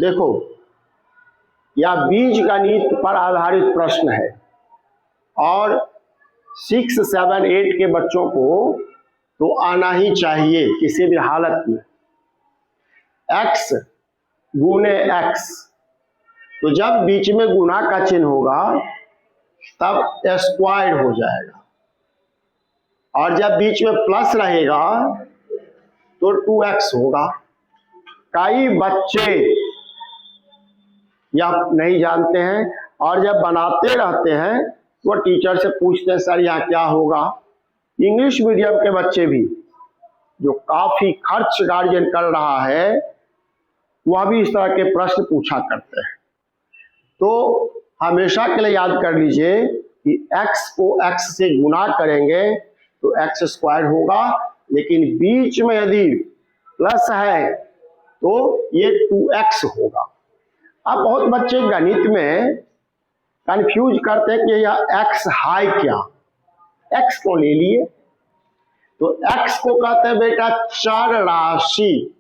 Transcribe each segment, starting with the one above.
देखो, यह बीज गणित पर आधारित प्रश्न है और 6, 7, 8 के बच्चों को तो आना ही चाहिए किसी भी हालत में। x गुने x, तो जब बीच में गुना का चिन्ह होगा तब स्क्वायर्ड हो जाएगा, और जब बीच में प्लस रहेगा तो 2x होगा। कई बच्चे या नहीं जानते हैं और जब बनाते रहते हैं तो टीचर से पूछते हैं सर यहाँ क्या होगा। इंग्लिश मीडियम के बच्चे भी जो काफी खर्च गार्जियन कर रहा है वह भी इस तरह के प्रश्न पूछा करते हैं। तो हमेशा के लिए याद कर लीजिए कि x को x से गुना करेंगे तो x स्क्वायर होगा, लेकिन बीच में यदि प्लस है तो ये 2x होगा। अब बहुत बच्चे गणित में कंफ्यूज करते हैं कि यह x है क्या, x को ले लिए तो x को कहते हैं बेटा चर राशि।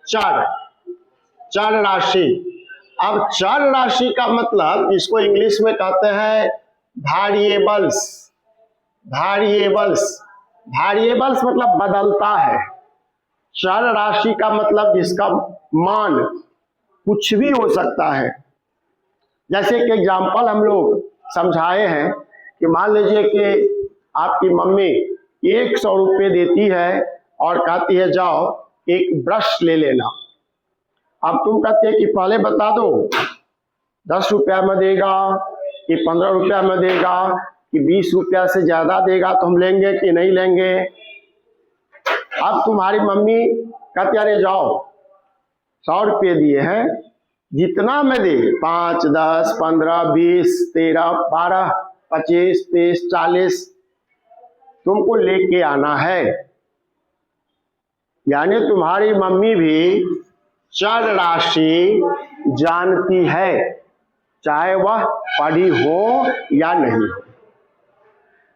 चर राशि। अब चर राशि का मतलब इसको इंग्लिश में कहते हैं वेरिएबल्स। वेरिएबल्स मतलब बदलता है। चर राशि का मतलब जिसका मान कुछ भी हो सकता है। जैसे कि एग्जाम्पल हम लोग समझाए हैं कि मान लीजिए कि आपकी मम्मी 100 रुपये देती है और कहती है जाओ एक ब्रश ले लेना। अब तुम कहते हैं कि पहले बता दो 10 रुपया में देगा कि 15 रुपया में देगा कि 20 रुपया से ज्यादा देगा तो हम लेंगे कि नहीं लेंगे। अब तुम्हारी मम्मी कहती अरे जाओ 100 रुपये दिए हैं, जितना में दे 5, 10, 15, 20, 13, 12, 25, 30, 40 तुमको लेके आना है। यानी तुम्हारी मम्मी भी चर राशि जानती है, चाहे वह पढ़ी हो या नहीं हो।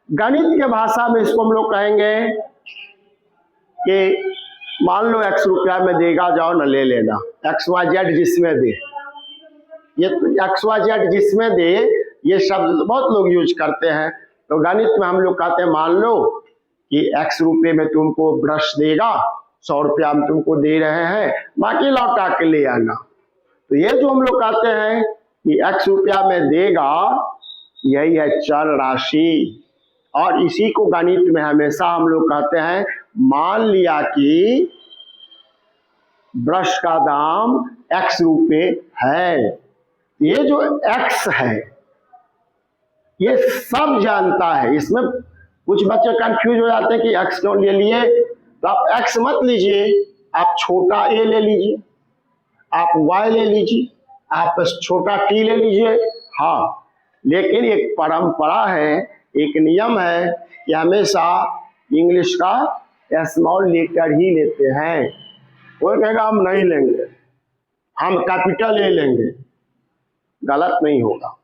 गणित के भाषा में इसको हम लोग कहेंगे कि मान लो x रुपया में देगा जाओ न ले लेना। XYZ जिसमें दे, ये XYZ जिसमें दे ये शब्द बहुत लोग यूज करते हैं। तो गणित में हम लोग कहते हैं मान लो कि x रुपये में तुमको ब्रश देगा, 100 रुपया हम तुमको दे रहे हैं, बाकी लौटा के ले आना। तो ये जो हम लोग कहते हैं कि x रुपया में देगा, यही है चर राशि। और इसी को गणित में हमेशा हम लोग कहते हैं मान लिया कि ब्रश का दाम x रुपये है। ये जो x है ये सब जानता है। इसमें कुछ बच्चे कंफ्यूज हो जाते हैं कि x क्यों ले लिए। तो आप x मत लीजिए, आप छोटा a ले लीजिए, आप y ले लीजिए, आप छोटा t ले लीजिए। हाँ, लेकिन एक परंपरा है, एक नियम है कि हमेशा इंग्लिश का स्मॉल लेटर ही लेते हैं। कोई कहेगा हम नहीं लेंगे, हम कैपिटल ए लेंगे, गलत नहीं होगा।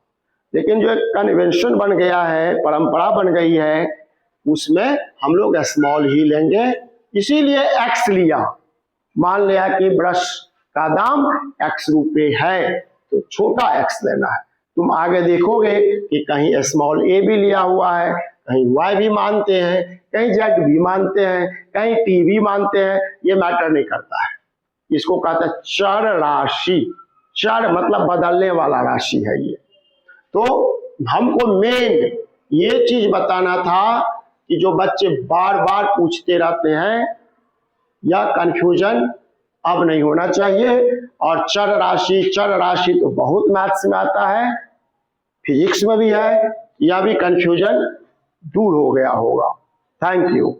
लेकिन जो एक कन्वेंशन बन गया है, परंपरा बन गई है, उसमें हम लोग स्मॉल ही लेंगे, इसीलिए x लिया। मान लिया कि ब्रश का दाम x रुपये है तो छोटा x लेना है। तुम आगे देखोगे कि कहीं स्मॉल a भी लिया हुआ है, कहीं y भी मानते हैं, कहीं z भी मानते हैं, कहीं t भी मानते हैं। ये मैटर नहीं करता है, इसको कहते हैं चर राशि। चर मतलब बदलने वाला राशि है ये। तो हमको मेन ये चीज बताना था कि जो बच्चे बार बार पूछते रहते हैं, यह कंफ्यूजन अब नहीं होना चाहिए। और चर राशि तो बहुत मैथ्स में आता है, फिजिक्स में भी है, यह भी कंफ्यूजन दूर हो गया होगा। Thank you.